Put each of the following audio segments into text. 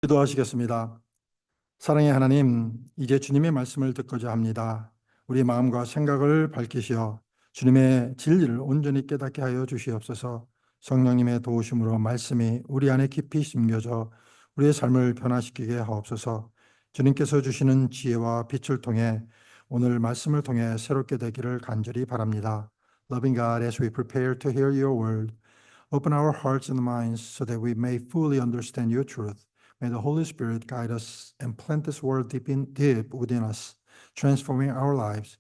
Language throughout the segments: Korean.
기도하시겠습니다. 사랑의 하나님, 이제 주님의 말씀을 듣고자 합니다. 우리 마음과 생각을 밝히시어 주님의 진리를 온전히 깨닫게 하여 주시옵소서. 성령님의 도우심으로 말씀이 우리 안에 깊이 심겨져 우리의 삶을 변화시키게 하옵소서. 주님께서 주시는 지혜와 빛을 통해 오늘 말씀을 통해 새롭게 되기를 간절히 바랍니다. Loving God, as we prepare to hear your word, open our hearts and minds so that we may fully understand your truth. May the Holy Spirit guide us and plant this word deep within us, transforming our lives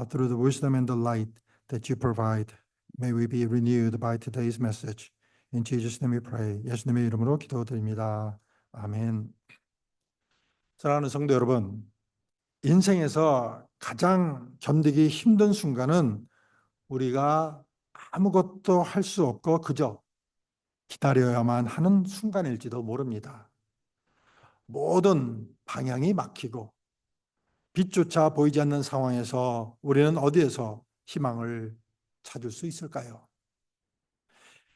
through the wisdom and the light that you provide. May we be renewed by today's message. In Jesus' name we pray. 예수님의 이름으로 기도드립니다. 아멘. 사랑하는 성도 여러분, 인생에서 가장 견디기 힘든 순간은 우리가 아무것도 할 수 없고 그저 기다려야만 하는 순간일지도 모릅니다. 모든 방향이 막히고 빛조차 보이지 않는 상황에서 우리는 어디에서 희망을 찾을 수 있을까요?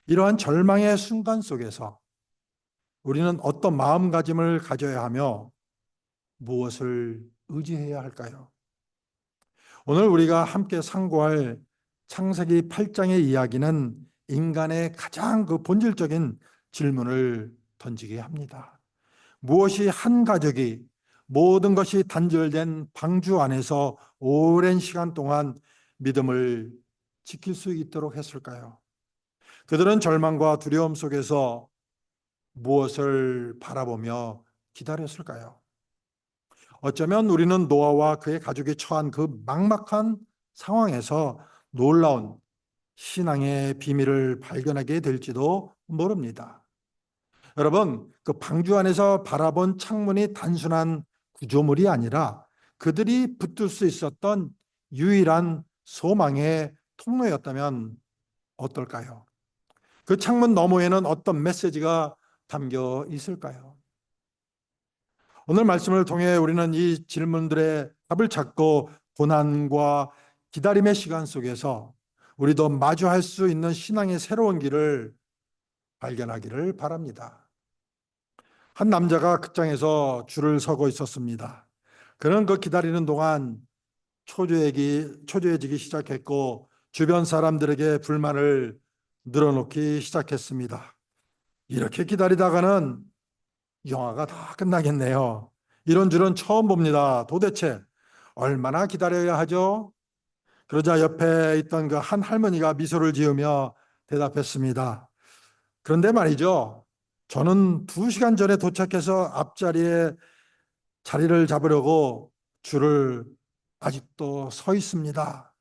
이러한 절망의 순간 속에서 우리는 어떤 마음가짐을 가져야 하며 무엇을 의지해야 할까요? 오늘 우리가 함께 상고할 창세기 8장의 이야기는 인간의 가장 본질적인 질문을 던지게 합니다. 무엇이 한 가족이 모든 것이 단절된 방주 안에서 오랜 시간 동안 믿음을 지킬 수 있도록 했을까요? 그들은 절망과 두려움 속에서 무엇을 바라보며 기다렸을까요? 어쩌면 우리는 노아와 그의 가족이 처한 그 막막한 상황에서 놀라운 신앙의 비밀을 발견하게 될지도 모릅니다. 여러분, 그 방주 안에서 바라본 창문이 단순한 구조물이 아니라 그들이 붙들 수 있었던 유일한 소망의 통로였다면 어떨까요? 그 창문 너머에는 어떤 메시지가 담겨 있을까요? 오늘 말씀을 통해 우리는 이 질문들의 답을 찾고 고난과 기다림의 시간 속에서 우리도 마주할 수 있는 신앙의 새로운 길을 발견하기를 바랍니다. 한 남자가 극장에서 줄을 서고 있었습니다. 그는 그 기다리는 동안 초조해지기 시작했고 주변 사람들에게 불만을 늘어놓기 시작했습니다. 이렇게 기다리다가는 영화가 다 끝나겠네요. 이런 줄은 처음 봅니다. 도대체 얼마나 기다려야 하죠? 그러자 옆에 있던 그 한 할머니가 미소를 지으며 대답했습니다. 그런데 말이죠. 저는 2시간 전에 도착해서 앞자리에 자리를 잡으려고 줄을 아직도 서 있습니다.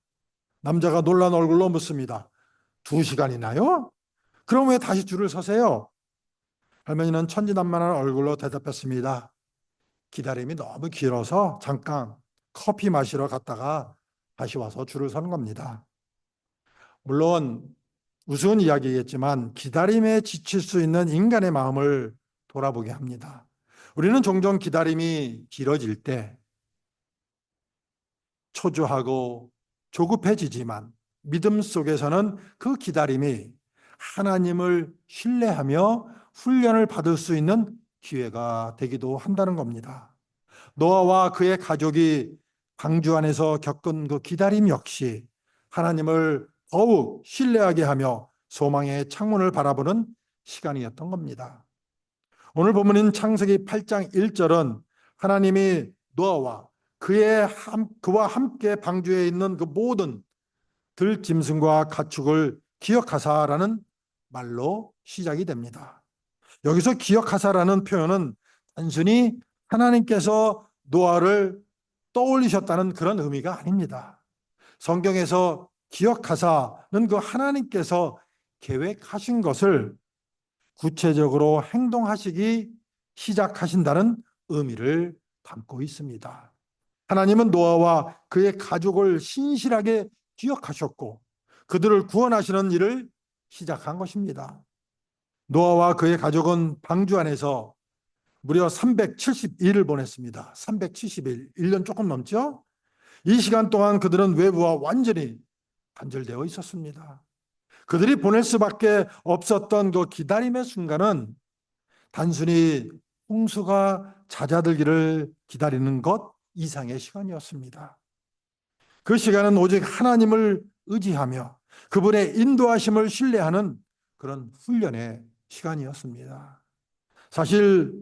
남자가 놀란 얼굴로 묻습니다. 2시간이나요? 그럼 왜 다시 줄을 서세요? 할머니는 천진난만한 얼굴로 대답했습니다. 기다림이 너무 길어서 잠깐 커피 마시러 갔다가 다시 와서 줄을 서는 겁니다. 물론 우스운 이야기겠지만 기다림에 지칠 수 있는 인간의 마음을 돌아보게 합니다. 우리는 종종 기다림이 길어질 때 초조하고 조급해지지만 믿음 속에서는 그 기다림이 하나님을 신뢰하며 훈련을 받을 수 있는 기회가 되기도 한다는 겁니다. 노아와 그의 가족이 방주 안에서 겪은 그 기다림 역시 하나님을 더욱 신뢰하게 하며 소망의 창문을 바라보는 시간이었던 겁니다. 오늘 본문인 창세기 8장 1절은 하나님이 노아와 그와 함께 방주에 있는 그 모든 들짐승과 가축을 기억하사라는 말로 시작이 됩니다. 여기서 기억하사라는 표현은 단순히 하나님께서 노아를 떠올리셨다는 그런 의미가 아닙니다. 성경에서 기억하사는 그 하나님께서 계획하신 것을 구체적으로 행동하시기 시작하신다는 의미를 담고 있습니다. 하나님은 노아와 그의 가족을 신실하게 기억하셨고 그들을 구원하시는 일을 시작한 것입니다. 노아와 그의 가족은 방주 안에서 무려 370일을 보냈습니다. 370일, 1년 조금 넘죠? 이 시간 동안 그들은 외부와 완전히 단절되어 있었습니다. 그들이 보낼 수밖에 없었던 그 기다림의 순간은 단순히 홍수가 잦아들기를 기다리는 것 이상의 시간이었습니다. 그 시간은 오직 하나님을 의지하며 그분의 인도하심을 신뢰하는 그런 훈련의 시간이었습니다. 사실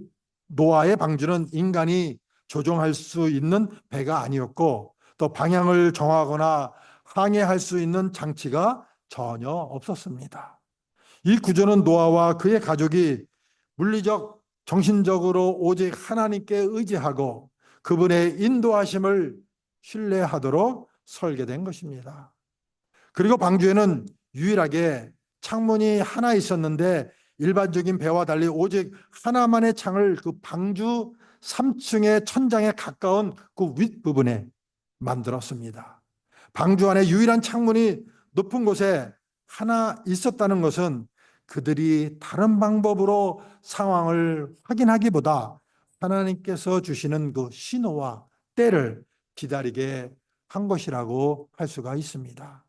노아의 방주는 인간이 조종할 수 있는 배가 아니었고 또 방향을 정하거나 항해할 수 있는 장치가 전혀 없었습니다. 이 구조는 노아와 그의 가족이 물리적, 정신적으로 오직 하나님께 의지하고 그분의 인도하심을 신뢰하도록 설계된 것입니다. 그리고 방주에는 유일하게 창문이 하나 있었는데 일반적인 배와 달리 오직 하나만의 창을 그 방주 3층의 천장에 가까운 그 윗부분에 만들었습니다. 방주 안에 유일한 창문이 높은 곳에 하나 있었다는 것은 그들이 다른 방법으로 상황을 확인하기보다 하나님께서 주시는 그 신호와 때를 기다리게 한 것이라고 할 수가 있습니다.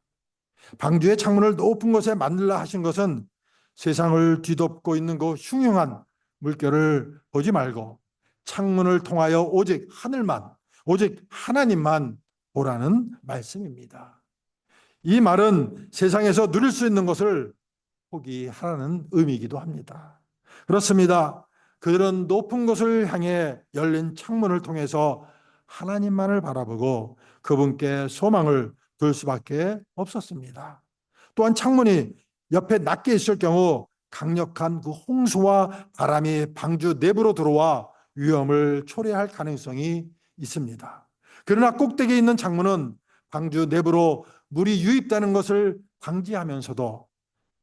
방주의 창문을 높은 곳에 만들라 하신 것은 세상을 뒤덮고 있는 그 흉흉한 물결을 보지 말고 창문을 통하여 오직 하늘만, 오직 하나님만 보라는 말씀입니다. 이 말은 세상에서 누릴 수 있는 것을 포기하라는 의미이기도 합니다. 그렇습니다. 그런 높은 곳을 향해 열린 창문을 통해서 하나님만을 바라보고 그분께 소망을 둘 수밖에 없었습니다. 또한 창문이 옆에 낮게 있을 경우 강력한 그 홍수와 바람이 방주 내부로 들어와 위험을 초래할 가능성이 있습니다. 그러나 꼭대기에 있는 창문은 방주 내부로 물이 유입되는 것을 방지하면서도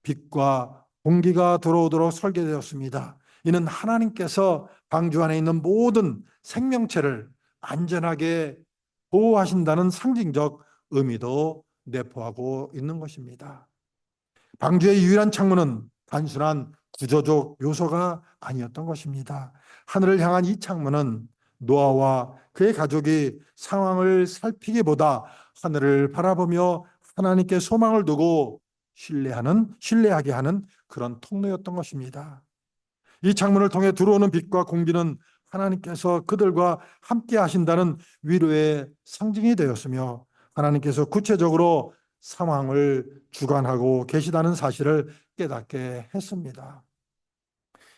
빛과 공기가 들어오도록 설계되었습니다. 이는 하나님께서 방주 안에 있는 모든 생명체를 안전하게 보호하신다는 상징적 의미도 내포하고 있는 것입니다. 방주의 유일한 창문은 단순한 구조적 요소가 아니었던 것입니다. 하늘을 향한 이 창문은 노아와 그의 가족이 상황을 살피기보다 하늘을 바라보며 하나님께 소망을 두고 신뢰하게 하는 그런 통로였던 것입니다. 이 창문을 통해 들어오는 빛과 공기는 하나님께서 그들과 함께 하신다는 위로의 상징이 되었으며 하나님께서 구체적으로 상황을 주관하고 계시다는 사실을 깨닫게 했습니다.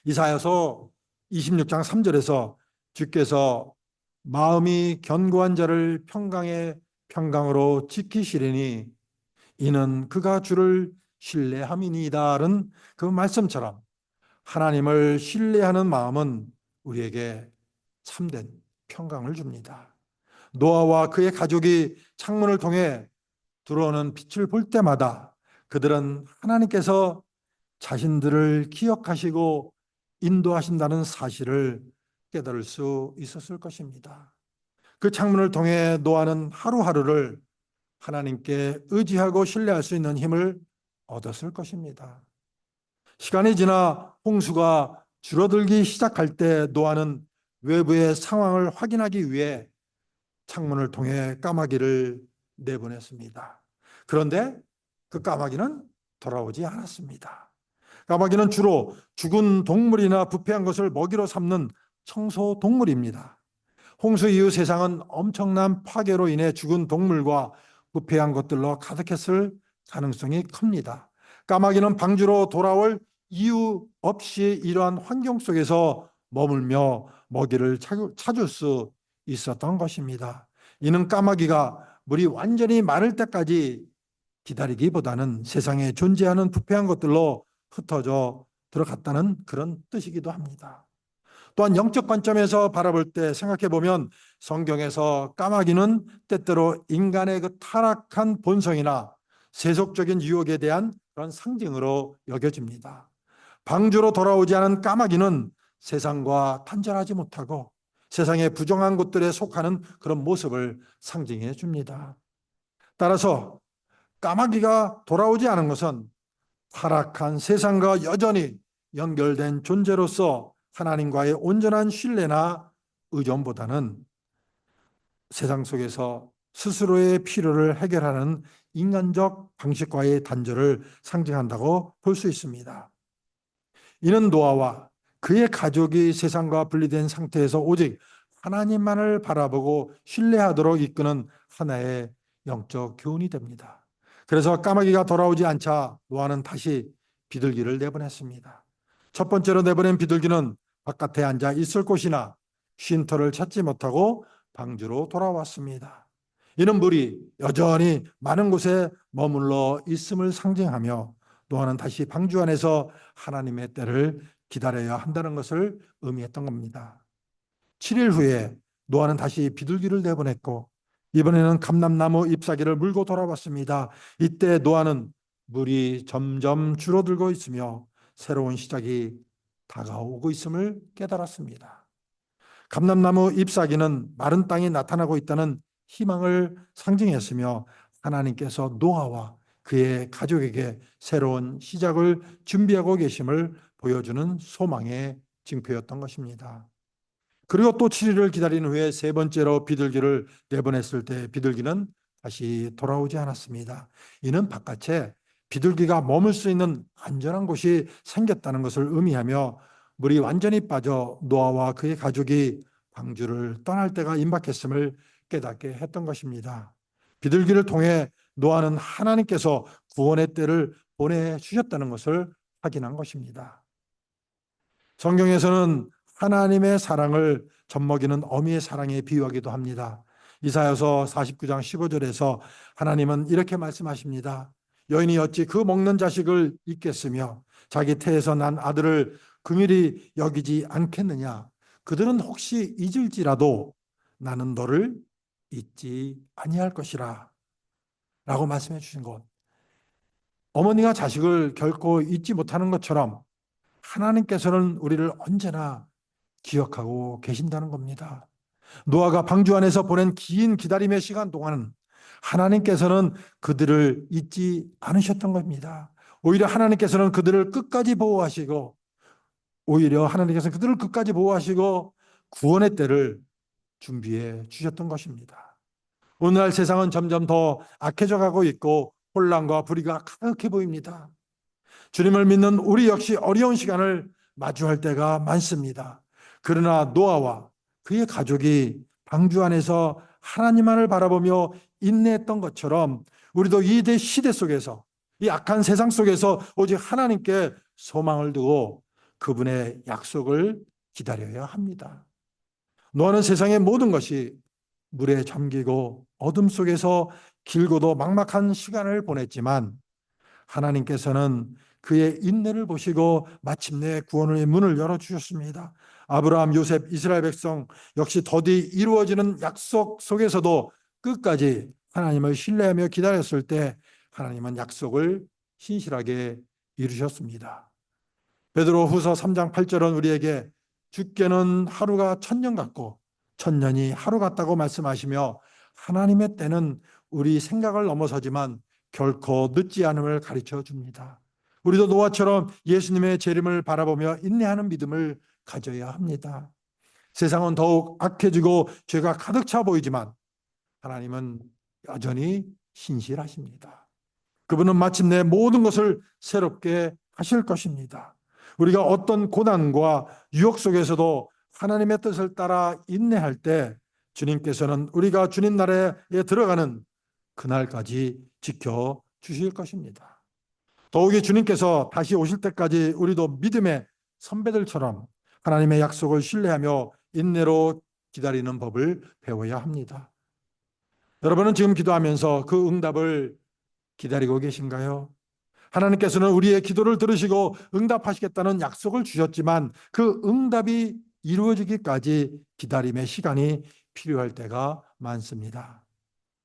이사야서 26장 3절에서 주께서 마음이 견고한 자를 평강의 평강으로 지키시리니 이는 그가 주를 신뢰함이니이다는 그 말씀처럼 하나님을 신뢰하는 마음은 우리에게 참된 평강을 줍니다. 노아와 그의 가족이 창문을 통해 들어오는 빛을 볼 때마다 그들은 하나님께서 자신들을 기억하시고 인도하신다는 사실을 깨달을 수 있었을 것입니다. 그 창문을 통해 노아는 하루하루를 하나님께 의지하고 신뢰할 수 있는 힘을 얻었을 것입니다. 시간이 지나 홍수가 줄어들기 시작할 때 노아는 외부의 상황을 확인하기 위해 창문을 통해 까마귀를 내보냈습니다. 그런데 그 까마귀는 돌아오지 않았습니다. 까마귀는 주로 죽은 동물이나 부패한 것을 먹이로 삼는 청소 동물입니다. 홍수 이후 세상은 엄청난 파괴로 인해 죽은 동물과 부패한 것들로 가득했을 가능성이 큽니다. 까마귀는 방주로 돌아올 이유 없이 이러한 환경 속에서 머물며 먹이를 찾을 수 있었던 것입니다. 이는 까마귀가 물이 완전히 마를 때까지 기다리기보다는 세상에 존재하는 부패한 것들로 흩어져 들어갔다는 그런 뜻이기도 합니다. 또한 영적 관점에서 바라볼 때 생각해 보면 성경에서 까마귀는 때때로 인간의 그 타락한 본성이나 세속적인 유혹에 대한 그런 상징으로 여겨집니다. 방주로 돌아오지 않은 까마귀는 세상과 단절하지 못하고 세상의 부정한 것들에 속하는 그런 모습을 상징해 줍니다. 따라서 까마귀가 돌아오지 않은 것은 타락한 세상과 여전히 연결된 존재로서 하나님과의 온전한 신뢰나 의존보다는 세상 속에서 스스로의 필요를 해결하는 인간적 방식과의 단절을 상징한다고 볼 수 있습니다. 이는 노아와 그의 가족이 세상과 분리된 상태에서 오직 하나님만을 바라보고 신뢰하도록 이끄는 하나의 영적 교훈이 됩니다. 그래서 까마귀가 돌아오지 않자 노아는 다시 비둘기를 내보냈습니다. 첫 번째로 내보낸 비둘기는 바깥에 앉아 있을 곳이나 쉼터를 찾지 못하고 방주로 돌아왔습니다. 이는 물이 여전히 많은 곳에 머물러 있음을 상징하며 노아는 다시 방주 안에서 하나님의 때를 기다려야 한다는 것을 의미했던 겁니다. 7일 후에 노아는 다시 비둘기를 내보냈고 이번에는 감람나무 잎사귀를 물고 돌아왔습니다. 이때 노아는 물이 점점 줄어들고 있으며 새로운 시작이 다가오고 있음을 깨달았습니다. 감람나무 잎사귀는 마른 땅에 나타나고 있다는 희망을 상징했으며 하나님께서 노아와 그의 가족에게 새로운 시작을 준비하고 계심을 보여주는 소망의 징표였던 것입니다. 그리고 또 7일을 기다린 후에 세 번째로 비둘기를 내보냈을 때 비둘기는 다시 돌아오지 않았습니다. 이는 바깥에 비둘기가 머물 수 있는 안전한 곳이 생겼다는 것을 의미하며 물이 완전히 빠져 노아와 그의 가족이 방주를 떠날 때가 임박했음을 깨닫게 했던 것입니다. 비둘기를 통해 노아는 하나님께서 구원의 때를 보내주셨다는 것을 확인한 것입니다. 성경에서는 하나님의 사랑을 젖먹이는 어미의 사랑에 비유하기도 합니다. 이사야서 49장 15절에서 하나님은 이렇게 말씀하십니다. 여인이 어찌 그 먹는 자식을 잊겠으며 자기 태에서 난 아들을 긍휼히 여기지 않겠느냐. 그들은 혹시 잊을지라도 나는 너를 잊지 아니할 것이라 라고 말씀해 주신 것. 어머니가 자식을 결코 잊지 못하는 것처럼 하나님께서는 우리를 언제나 기억하고 계신다는 겁니다. 노아가 방주 안에서 보낸 긴 기다림의 시간 동안 하나님께서는 그들을 잊지 않으셨던 겁니다. 오히려 하나님께서는 그들을 끝까지 보호하시고 구원의 때를 준비해 주셨던 것입니다. 오늘날 세상은 점점 더 악해져 가고 있고 혼란과 불의가 가득해 보입니다. 주님을 믿는 우리 역시 어려운 시간을 마주할 때가 많습니다. 그러나 노아와 그의 가족이 방주 안에서 하나님만을 바라보며 인내했던 것처럼 우리도 이 시대 속에서, 이 악한 세상 속에서 오직 하나님께 소망을 두고 그분의 약속을 기다려야 합니다. 노아는 세상의 모든 것이 물에 잠기고 어둠 속에서 길고도 막막한 시간을 보냈지만 하나님께서는 그의 인내를 보시고 마침내 구원의 문을 열어주셨습니다. 아브라함, 요셉, 이스라엘 백성 역시 더디 이루어지는 약속 속에서도 끝까지 하나님을 신뢰하며 기다렸을 때 하나님은 약속을 신실하게 이루셨습니다. 베드로후서 3장 8절은 우리에게 주께는 하루가 천년 같고 천년이 하루 같다고 말씀하시며 하나님의 때는 우리 생각을 넘어서지만 결코 늦지 않음을 가르쳐 줍니다. 우리도 노아처럼 예수님의 재림을 바라보며 인내하는 믿음을 가져야 합니다. 세상은 더욱 악해지고 죄가 가득 차 보이지만 하나님은 여전히 신실하십니다. 그분은 마침내 모든 것을 새롭게 하실 것입니다. 우리가 어떤 고난과 유혹 속에서도 하나님의 뜻을 따라 인내할 때 주님께서는 우리가 주님 나라에 들어가는 그날까지 지켜주실 것입니다. 더욱이 주님께서 다시 오실 때까지 우리도 믿음의 선배들처럼 하나님의 약속을 신뢰하며 인내로 기다리는 법을 배워야 합니다. 여러분은 지금 기도하면서 그 응답을 기다리고 계신가요? 하나님께서는 우리의 기도를 들으시고 응답하시겠다는 약속을 주셨지만 그 응답이 이루어지기까지 기다림의 시간이 필요할 때가 많습니다.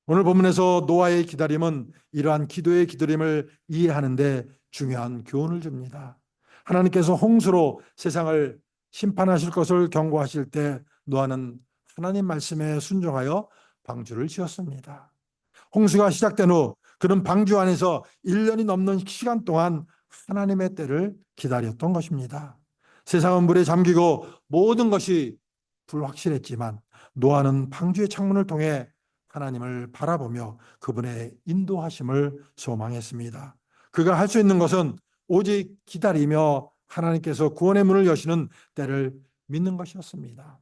오늘 본문에서 노아의 기다림은 이러한 기도의 기다림을 이해하는데 중요한 교훈을 줍니다. 하나님께서 홍수로 세상을 심판하실 것을 경고하실 때 노아는 하나님 말씀에 순종하여 방주를 지었습니다. 홍수가 시작된 후 그는 방주 안에서 1년이 넘는 시간 동안 하나님의 때를 기다렸던 것입니다. 세상은 물에 잠기고 모든 것이 불확실했지만 노아는 방주의 창문을 통해 하나님을 바라보며 그분의 인도하심을 소망했습니다. 그가 할 수 있는 것은 오직 기다리며 하나님께서 구원의 문을 여시는 때를 믿는 것이었습니다.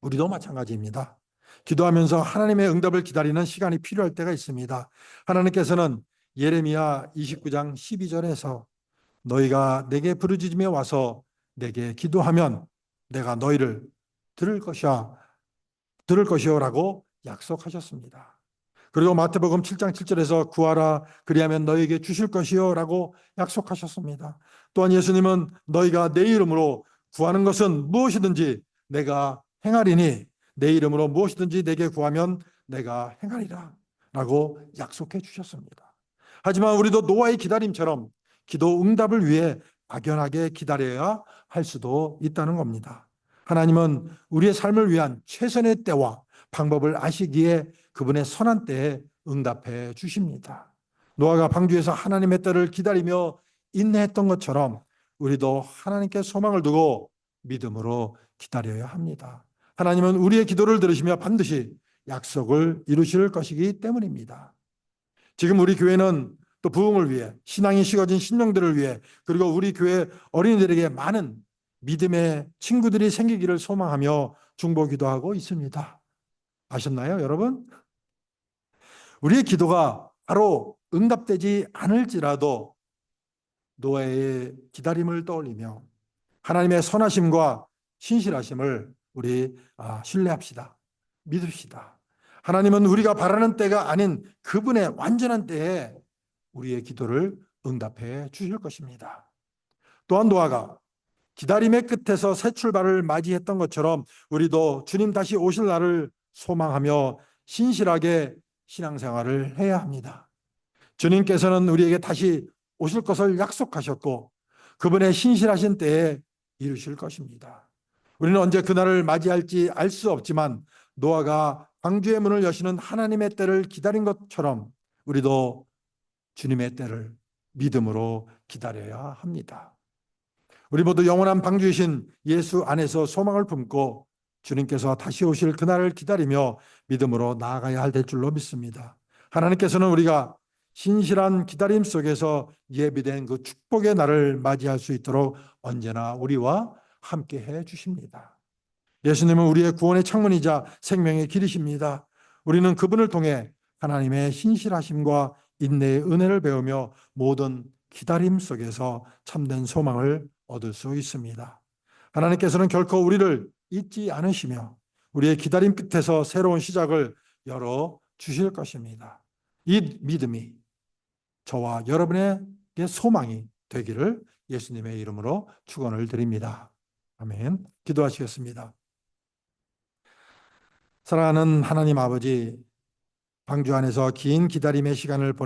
우리도 마찬가지입니다. 기도하면서 하나님의 응답을 기다리는 시간이 필요할 때가 있습니다. 하나님께서는 예레미야 29장 12절에서 너희가 내게 부르짖으며 와서 내게 기도하면 내가 너희를 들을 것이요라고 약속하셨습니다. 그리고 마태복음 7장 7절에서 구하라 그리하면 너희에게 주실 것이요라고 약속하셨습니다. 또한 예수님은 너희가 내 이름으로 구하는 것은 무엇이든지 내가 행하리니 내 이름으로 무엇이든지 내게 구하면 내가 행하리라 라고 약속해 주셨습니다. 하지만 우리도 노아의 기다림처럼 기도 응답을 위해 막연하게 기다려야 할 수도 있다는 겁니다. 하나님은 우리의 삶을 위한 최선의 때와 방법을 아시기에 그분의 선한 때에 응답해 주십니다. 노아가 방주에서 하나님의 때를 기다리며 인내했던 것처럼 우리도 하나님께 소망을 두고 믿음으로 기다려야 합니다. 하나님은 우리의 기도를 들으시며 반드시 약속을 이루실 것이기 때문입니다. 지금 우리 교회는 또 부흥을 위해 신앙이 식어진 신령들을 위해 그리고 우리 교회 어린이들에게 많은 믿음의 친구들이 생기기를 소망하며 중보기도하고 있습니다. 아셨나요, 여러분? 우리의 기도가 바로 응답되지 않을지라도 노아의 기다림을 떠올리며 하나님의 선하심과 신실하심을 우리 신뢰합시다. 믿읍시다. 하나님은 우리가 바라는 때가 아닌 그분의 완전한 때에 우리의 기도를 응답해 주실 것입니다. 또한 노아가 기다림의 끝에서 새 출발을 맞이했던 것처럼 우리도 주님 다시 오실 날을 소망하며 신실하게 신앙생활을 해야 합니다. 주님께서는 우리에게 다시 오실 것을 약속하셨고 그분의 신실하신 때에 이루실 것입니다. 우리는 언제 그날을 맞이할지 알 수 없지만 노아가 방주의 문을 여시는 하나님의 때를 기다린 것처럼 우리도 주님의 때를 믿음으로 기다려야 합니다. 우리 모두 영원한 방주이신 예수 안에서 소망을 품고 주님께서 다시 오실 그날을 기다리며 믿음으로 나아가야 할 줄로 믿습니다. 하나님께서는 우리가 신실한 기다림 속에서 예비된 그 축복의 날을 맞이할 수 있도록 언제나 우리와 함께 해 주십니다. 예수님은 우리의 구원의 창문이자 생명의 길이십니다. 우리는 그분을 통해 하나님의 신실하심과 인내의 은혜를 배우며 모든 기다림 속에서 참된 소망을 얻을 수 있습니다. 하나님께서는 결코 우리를 잊지 않으시며 우리의 기다림 끝에서 새로운 시작을 열어 주실 것입니다. 이 믿음이 저와 여러분에게 소망이 되기를 예수님의 이름으로 축원을 드립니다. 아멘. 기도하시겠습니다. 사랑하는 하나님 아버지, 방주 안에서 긴 기다림의 시간을 보내